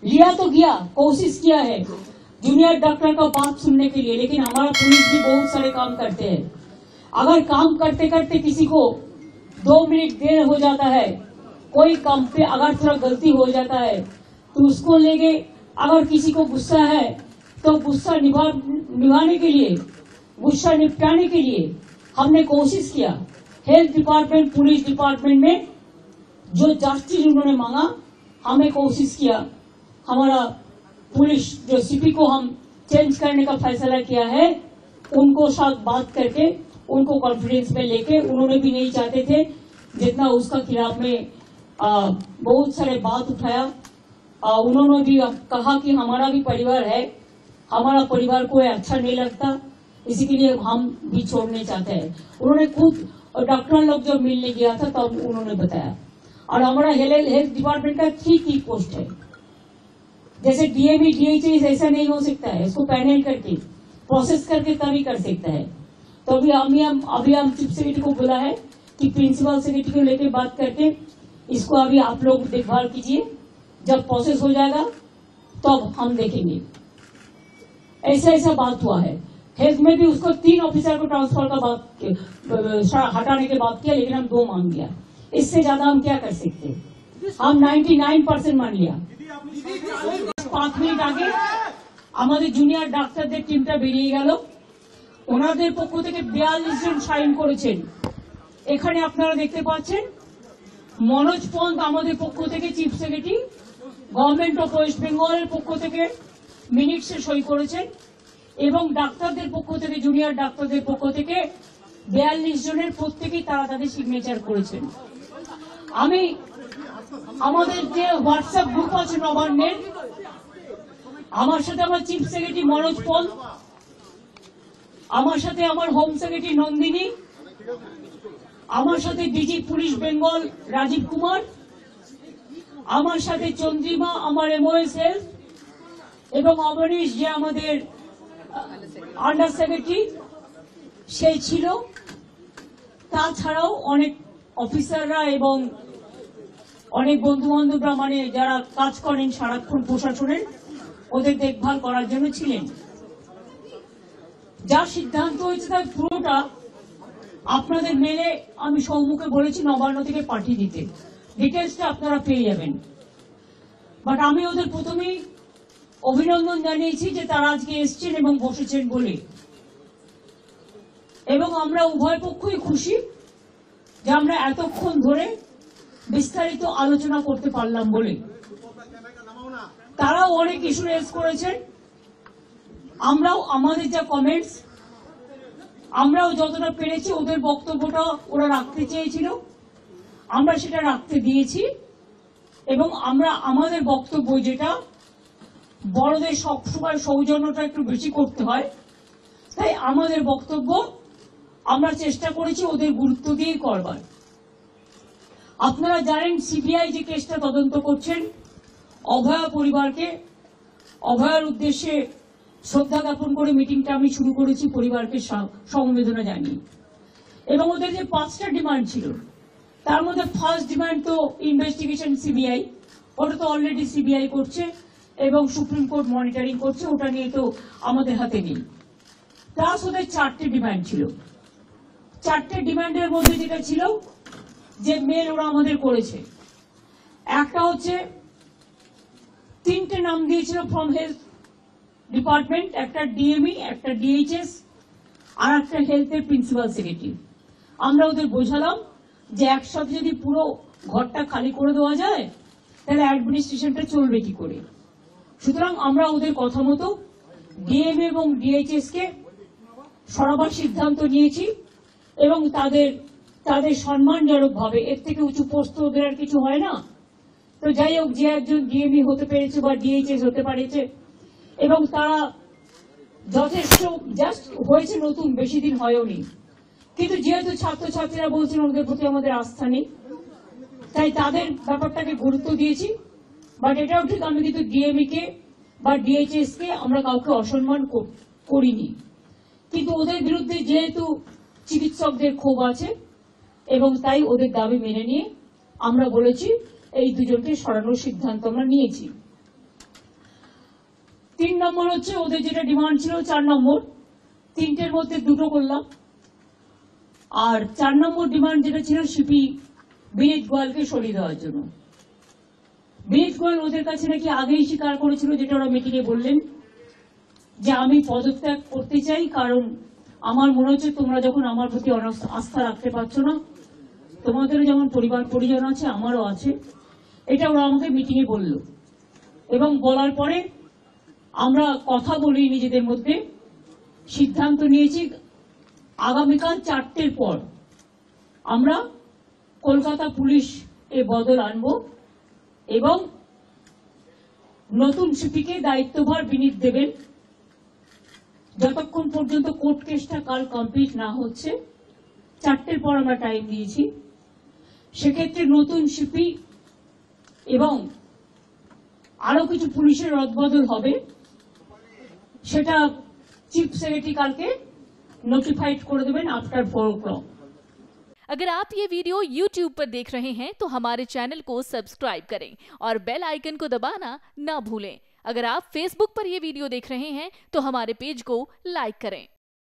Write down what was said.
लिया तो गया, कोशिश किया है जूनियर डॉक्टर का बात सुनने के लिए, लेकिन हमारा पुलिस भी बहुत सारे काम करते हैं। अगर काम करते करते किसी को 2 मिनट देर हो जाता है, कोई काम पे अगर थोड़ा गलती हो जाता है तो उसको लेके, अगर किसी को गुस्सा है तो गुस्सा निभाने के लिए, गुस्सा निपटाने के लिए हमने कोशिश किया। हेल्थ डिपार्टमेंट, पुलिस डिपार्टमेंट में जो जस्टिस उन्होंने मांगा, हमें कोशिश किया। हमारा पुलिस जो सीपी को हम चेंज करने का फैसला किया है, उनको साथ बात करके उनको कॉन्फिडेंस में लेके, उन्होंने भी नहीं चाहते थे जितना उसका खिलाफ में बहुत सारे बात उठाया। उन्होंने भी कहा कि हमारा भी परिवार है, हमारा परिवार को अच्छा नहीं लगता, इसी के लिए हम भी छोड़ने चाहते हैं। उन्होंने खुद डॉक्टर लोग जब मिलने गया था तब उन्होंने बताया। और हमारा हेल्थ डिपार्टमेंट का 3 की पोस्ट है, जैसे डीएमई डीएचएस ऐसा नहीं हो सकता है, इसको पैनल करके प्रोसेस करके तभी कर सकता है। तो अभी हम चीफ सेक्रेटरी को बोला है कि प्रिंसिपल सेक्रेटरी को लेकर बात करके इसको अभी आप लोग देखभाल कीजिए, जब प्रोसेस हो जाएगा तब हम देखेंगे। ऐसा बात हुआ है। हेल्थ में भी उसको 3 ऑफिसर को ट्रांसफर का बात हटाने के बात किया, लेकिन हम 2 मान लिया। इससे ज्यादा हम क्या कर सकते हैं? हम 99% मान लिया। 5 মিনিট আগে আমাদের জুনিয়র ডাক্তারদের টিমটা বেরিয়ে গেল, ওনাদের পক্ষ থেকে 42 জন সাইন করেছেন। এখানে আপনারা দেখতে পাচ্ছেন মনোজ পন্ত আমাদের পক্ষ থেকে chief secretary, government of West বেঙ্গলের পক্ষ থেকে মিনিটসে সই করেছেন, এবং ডাক্তারদের পক্ষ থেকে, জুনিয়র ডাক্তারদের পক্ষ থেকে 42 জনের প্রত্যেকেই তারা তাদের সিগনেচার করেছেন। আমি আমাদের যে হোয়াটসঅ্যাপ গ্রুপ আছে নবান্নের, আমার সাথে আমার চিফ সেক্রেটারি মনোজ পল, আমার সাথে আমার হোম সেক্রেটারি নন্দিনী, আমার সাথে ডিজি পুলিশ বেঙ্গল রাজীব কুমার, আমার সাথে চন্দ্রিমা আমার এমওএস হেলথ, এবং অবনীশ যে আমাদের আন্ডার সেক্রেটারি সে ছিল। তাছাড়াও অনেক অফিসাররা এবং অনেক বন্ধু বান্ধবরা, মানে যারা কাজ করেন সারাক্ষণ প্রশাসনের, ওদের দেখভাল করার জন্য ছিলেন। যা সিদ্ধান্ত হয়েছে তার পুরোটা আপনাদের মেলে আমি সম্মুখে বলেছি নবান্ন থেকে পাঠিয়ে দিতে, ডিটেলসটা আপনারা পেয়ে যাবেন। বাট আমি ওদের প্রথমেই অভিনন্দন জানিয়েছি যে তারা আজকে এসছেন এবং বসেছেন বলে, এবং আমরা উভয় পক্ষই খুশি যে আমরা এতক্ষণ ধরে বিস্তারিত আলোচনা করতে পারলাম বলে। তারাও অনেক ইস্যু রেজ করেছেন, আমরাও আমাদের যা কমেন্টস, আমরাও যতটা পেরেছি ওদের বক্তব্যটা ওরা রাখতে চেয়েছিল, আমরা সেটা রাখতে দিয়েছি। এবং আমরা আমাদের বক্তব্য, যেটা বড়দের সবসময় সৌজন্যটা একটু বেশি করতে হয়, তাই আমাদের বক্তব্য আমরা চেষ্টা করেছি ওদের গুরুত্ব দিয়ে করবার। আপনারা জানেন সিবিআই যে কেসটা তদন্ত করছেন, অভয়া পরিবারকে, অভয়ার উদ্দেশ্যে শ্রদ্ধা জ্ঞাপন করে মিটিংটা আমি শুরু করেছি, পরিবারকে সমবেদনা জানিয়ে। এবং ওদের যে 5টা ডিমান্ড ছিল, তার মধ্যে ফার্স্ট ডিমান্ড তো ইনভেস্টিগেশন সিবিআই, ওটা তো অলরেডি সিবিআই করছে এবং সুপ্রিম কোর্ট মনিটরিং করছে, ওটা নিয়ে তো আমাদের হাতে নেই। প্লাস ওদের 4টে ডিমান্ড ছিল। 4টে ডিমান্ডের মধ্যে যেটা ছিল, যে মেল ওরা আমাদের করেছে, একটা হচ্ছে 3টে নাম দিয়েছিল ফ্রম হেলথ ডিপার্টমেন্ট, একটা ডিএমই, একটা ডিএইচএস, আর একটা হেলথের প্রিন্সিপাল সেক্রেটারি। আমরা ওদের বোঝালাম যে একসাথে যদি পুরো ঘরটা খালি করে দেওয়া যায় তাহলে অ্যাডমিনিস্ট্রেশনটা চলবে কি করে। সুতরাং আমরা ওদের কথা মতো ডিএমএ এবং ডিএইচএস কে সরাবার সিদ্ধান্ত নিয়েছি, এবং তাদের সম্মানজনক ভাবে, এর থেকে উঁচু পোস্ট ওদের আর কিছু হয় না। তো যাই হোক, যে একজন ডিএমই হতে পেরেছে বা ডিএইচএস হতে পারেছে, এবং তারা যথেষ্ট জাস্ট হয়েছে, নতুন বেশি দিন হয়ওনি, কিন্তু যেহেতু ছাত্রছাত্রীরা বলছেন ওদের প্রতি আমাদের আস্থা নেই, তাই তাদের ব্যাপারটাকে গুরুত্ব দিয়েছি। বাট এটাও ঠিক, আমি কিন্তু ডিএমই কে বা ডিএইচএস কে আমরা কাউকে অসম্মান করিনি, কিন্তু ওদের বিরুদ্ধে যেহেতু চিকিৎসকদের ক্ষোভ আছে এবং তাই ওদের দাবি মেনে নিয়ে আমরা বলেছি এই দুজনকে সরানোর সিদ্ধান্ত আমরা নিয়েছি। 3 নম্বর হচ্ছে ওদের যেটা ডিমান্ড ছিল 4 নম্বর, 3টের মধ্যে 2টো করলাম। আর 4 নম্বর ডিমান্ড যেটা ছিল সিপি বিনীত গোয়ালকে সরিয়ে দেওয়ার জন্য। বিনীত গোয়াল ওদের কাছে নাকি আগেই স্বীকার করেছিল, যেটা ওরা মিটিংয়ে বললেন, যে আমি পদত্যাগ করতে চাই, কারণ আমার মনে হচ্ছে তোমরা যখন আমার প্রতি আস্থা রাখতে পারছো না, তোমাদেরও যেমন পরিবার পরিজন আছে আমারও আছে, এটা ওরা আমাকে মিটিংয়ে বলল। এবং বলার পরে আমরা কথা বলি নিজেদের মধ্যে, সিদ্ধান্ত নিয়েছি আগামীকাল 4টের পর আমরা কলকাতা পুলিশ এ বদল আনব এবং নতুন সিপিকে দায়িত্বভার বিনীত দেবেন। যতক্ষণ পর্যন্ত কোর্ট কেসটা কাল কমপ্লিট না হচ্ছে, 4টের পর আমরা টাইম দিয়েছি। সেক্ষেত্রে নতুন সিপি এবং আরো কিছু পুলিশের রদবদল হবে, সেটা চিফ সেক্রেটারি কালকে নোটিফाइड করে দেবেন आफ्टर 4 o'clock। अगर आप ये वीडियो YouTube पर देख रहे हैं तो हमारे चैनल को सब्सक्राइब करें और बेल आइकन को दबाना ना भूलें। अगर आप Facebook पर ये वीडियो देख रहे हैं तो हमारे पेज को लाइक करें।